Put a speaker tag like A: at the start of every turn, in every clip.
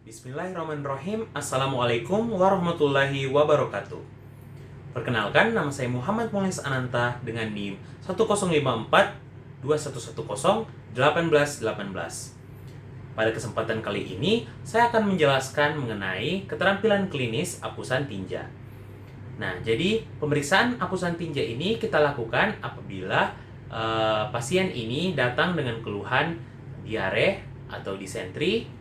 A: Bismillahirrahmanirrahim. Assalamualaikum warahmatullahi wabarakatuh. Perkenalkan, nama saya Muhammad Mulis Ananta dengan NIM 1054-2110-1818. Pada kesempatan kali ini, saya akan menjelaskan mengenai keterampilan klinis apusan tinja. Nah, jadi pemeriksaan apusan tinja ini kita lakukan apabila pasien ini datang dengan keluhan diare atau disentri,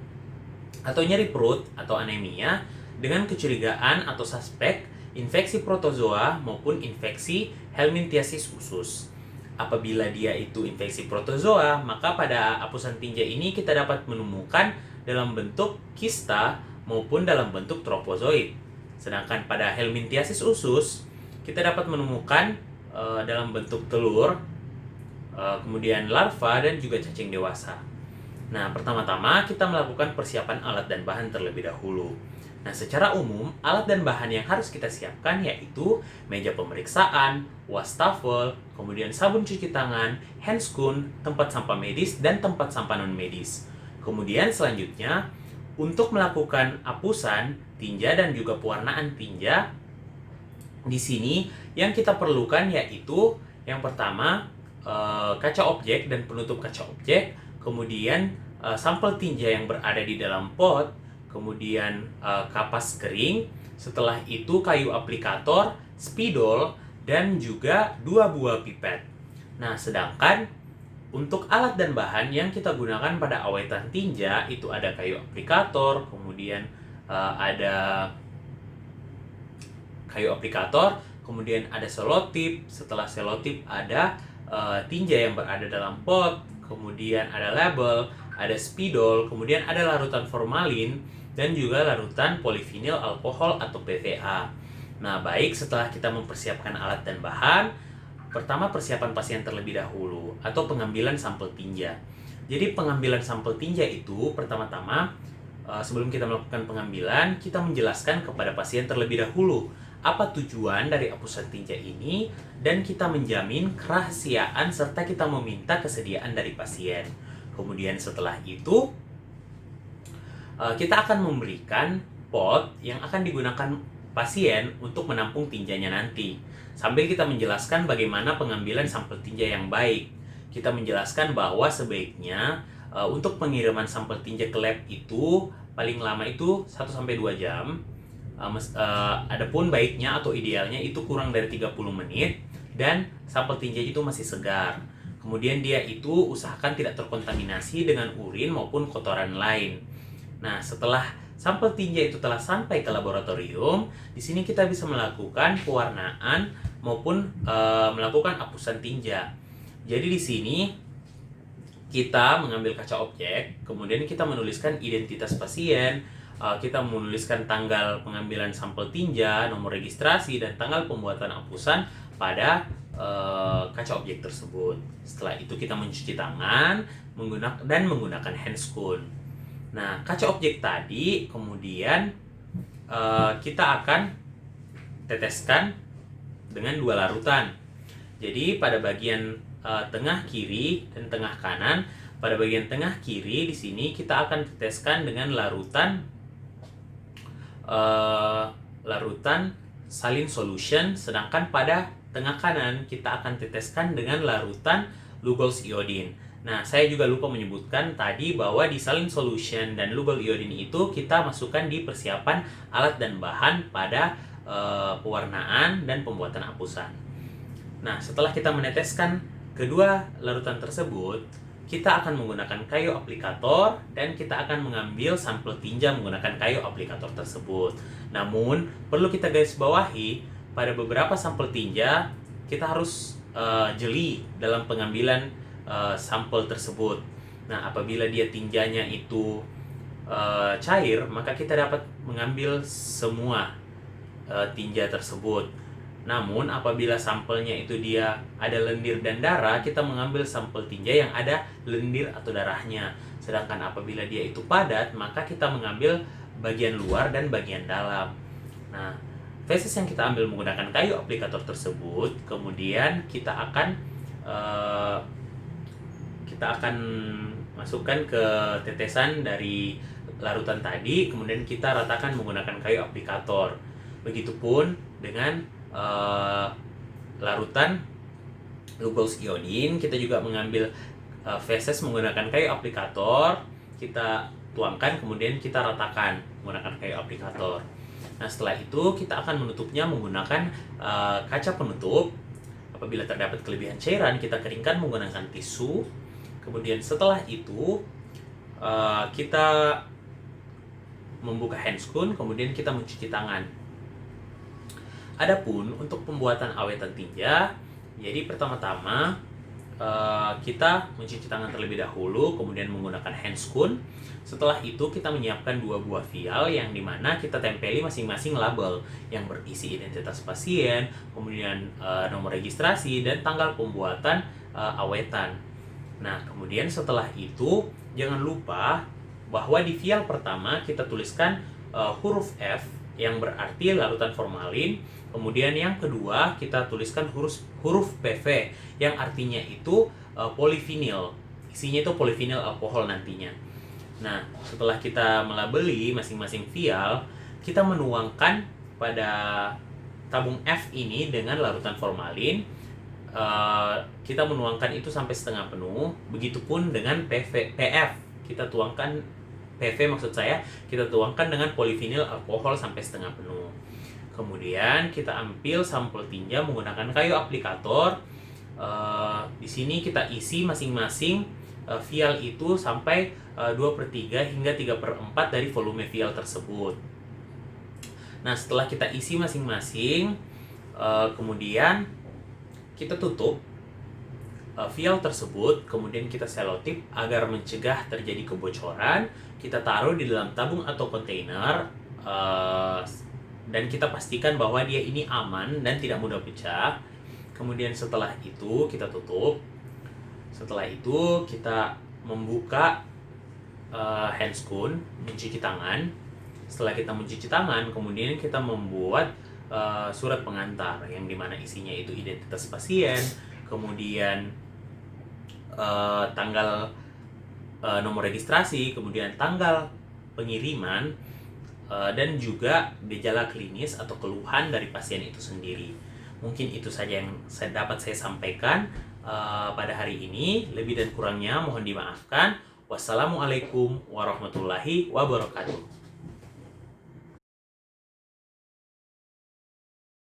A: atau nyeri perut atau anemia dengan kecurigaan atau suspek infeksi protozoa maupun infeksi helminthiasis usus. Apabila dia itu infeksi protozoa, maka pada apusan tinja ini kita dapat menemukan dalam bentuk kista maupun dalam bentuk tropozoid. Sedangkan pada helminthiasis usus, kita dapat menemukan dalam bentuk telur, kemudian larva dan juga cacing dewasa. Nah, pertama-tama kita melakukan persiapan alat dan bahan terlebih dahulu. Nah, secara umum, alat dan bahan yang harus kita siapkan yaitu meja pemeriksaan, wastafel, kemudian sabun cuci tangan, handscoon, tempat sampah medis, dan tempat sampah non-medis. Kemudian selanjutnya, untuk melakukan apusan, tinja, dan juga pewarnaan tinja, di sini yang kita perlukan yaitu yang pertama, kaca objek dan penutup kaca objek, kemudian sampel tinja yang berada di dalam pot, kemudian kapas kering, setelah itu kayu aplikator, spidol, dan juga 2 buah pipet. Nah, sedangkan untuk alat dan bahan yang kita gunakan pada awetan tinja itu ada kayu aplikator, kemudian ada kayu aplikator, kemudian ada selotip, setelah selotip ada tinja yang berada dalam pot, kemudian ada label, ada spidol, kemudian ada larutan formalin, dan juga larutan polivinil alkohol atau PVA. Nah, baik, setelah kita mempersiapkan alat dan bahan, pertama persiapan pasien terlebih dahulu, atau pengambilan sampel tinja. Jadi pengambilan sampel tinja itu pertama-tama, sebelum kita melakukan pengambilan, kita menjelaskan kepada pasien terlebih dahulu apa tujuan dari apusan tinja ini, dan kita menjamin kerahasiaan serta kita meminta kesediaan dari pasien. Kemudian setelah itu, kita akan memberikan pot yang akan digunakan pasien untuk menampung tinjanya nanti. Sambil kita menjelaskan bagaimana pengambilan sampel tinja yang baik. Kita menjelaskan bahwa sebaiknya untuk pengiriman sampel tinja ke lab itu paling lama itu 1-2 jam. Adapun baiknya atau idealnya itu kurang dari 30 menit dan sampel tinja itu masih segar. Kemudian dia itu usahakan tidak terkontaminasi dengan urin maupun kotoran lain. Nah, setelah sampel tinja itu telah sampai ke laboratorium, di sini kita bisa melakukan pewarnaan maupun melakukan apusan tinja. Jadi di sini kita mengambil kaca objek, kemudian kita menuliskan identitas pasien, kita menuliskan tanggal pengambilan sampel tinja, nomor registrasi, dan tanggal pembuatan apusan pada kaca objek tersebut. Setelah itu kita mencuci tangan menggunakan handscoon. Nah, kaca objek tadi kemudian kita akan teteskan dengan 2 larutan. Jadi pada bagian tengah kiri dan tengah kanan, pada bagian tengah kiri di sini kita akan teteskan dengan larutan saline solution, sedangkan pada tengah kanan kita akan teteskan dengan larutan Lugol's iodine. Nah, saya juga lupa menyebutkan tadi bahwa di saline solution dan Lugol iodine itu kita masukkan di persiapan alat dan bahan pada pewarnaan dan pembuatan apusan. Nah, setelah kita meneteskan kedua larutan tersebut, kita akan menggunakan kayu aplikator dan kita akan mengambil sampel tinja menggunakan kayu aplikator tersebut. Namun, perlu kita garis bawahi, pada beberapa sampel tinja kita harus jeli dalam pengambilan sampel tersebut. Nah, apabila dia tinjanya itu cair, maka kita dapat mengambil semua tinja tersebut. Namun apabila sampelnya itu dia ada lendir dan darah, kita mengambil sampel tinja yang ada lendir atau darahnya. Sedangkan apabila dia itu padat, maka kita mengambil bagian luar dan bagian dalam. Nah, feses yang kita ambil menggunakan kayu aplikator tersebut, kemudian kita akan masukkan ke tetesan dari larutan tadi, kemudian kita ratakan menggunakan kayu aplikator. Begitupun dengan larutan Lugol's iodine, kita juga mengambil feses menggunakan kayu aplikator, kita tuangkan, kemudian kita ratakan menggunakan kayu aplikator. Nah, setelah itu kita akan menutupnya menggunakan kaca penutup. Apabila terdapat kelebihan cairan, kita keringkan menggunakan tisu. Kemudian setelah itu kita membuka handscoon, kemudian kita mencuci tangan. Adapun untuk pembuatan awetan tinja, jadi pertama-tama kita mencuci tangan terlebih dahulu, kemudian menggunakan handscoon. Setelah itu kita menyiapkan 2 buah vial yang dimana kita tempeli masing-masing label yang berisi identitas pasien, kemudian nomor registrasi dan tanggal pembuatan awetan. Nah, kemudian setelah itu jangan lupa bahwa di vial pertama kita tuliskan huruf F yang berarti larutan formalin. Kemudian yang kedua kita tuliskan huruf PV yang artinya itu polivinil. Isinya itu polivinil alkohol nantinya. Nah, setelah kita melabeli masing-masing vial, kita menuangkan pada tabung F ini dengan larutan formalin. Kita menuangkan itu sampai setengah penuh. Begitupun dengan PF. Kita tuangkan PV, maksud saya, kita tuangkan dengan polivinil alkohol sampai setengah penuh. Kemudian kita ambil sampel tinja menggunakan kayu aplikator. Di sini kita isi masing-masing vial itu sampai 2/3 hingga 3/4 dari volume vial tersebut. Nah, setelah kita isi masing-masing, kemudian kita tutup vial tersebut, kemudian kita selotip agar mencegah terjadi kebocoran. Kita taruh di dalam tabung atau kontainer, dan kita pastikan bahwa dia ini aman dan tidak mudah pecah. Kemudian setelah itu kita tutup. Setelah itu kita membuka handscoon, mencuci tangan. Setelah kita mencuci tangan, kemudian kita membuat surat pengantar yang dimana isinya itu identitas pasien, kemudian tanggal nomor registrasi, kemudian tanggal pengiriman, dan juga gejala klinis atau keluhan dari pasien itu sendiri. Mungkin itu saja yang dapat saya sampaikan pada hari ini. Lebih dan kurangnya mohon dimaafkan. Wassalamualaikum warahmatullahi wabarakatuh.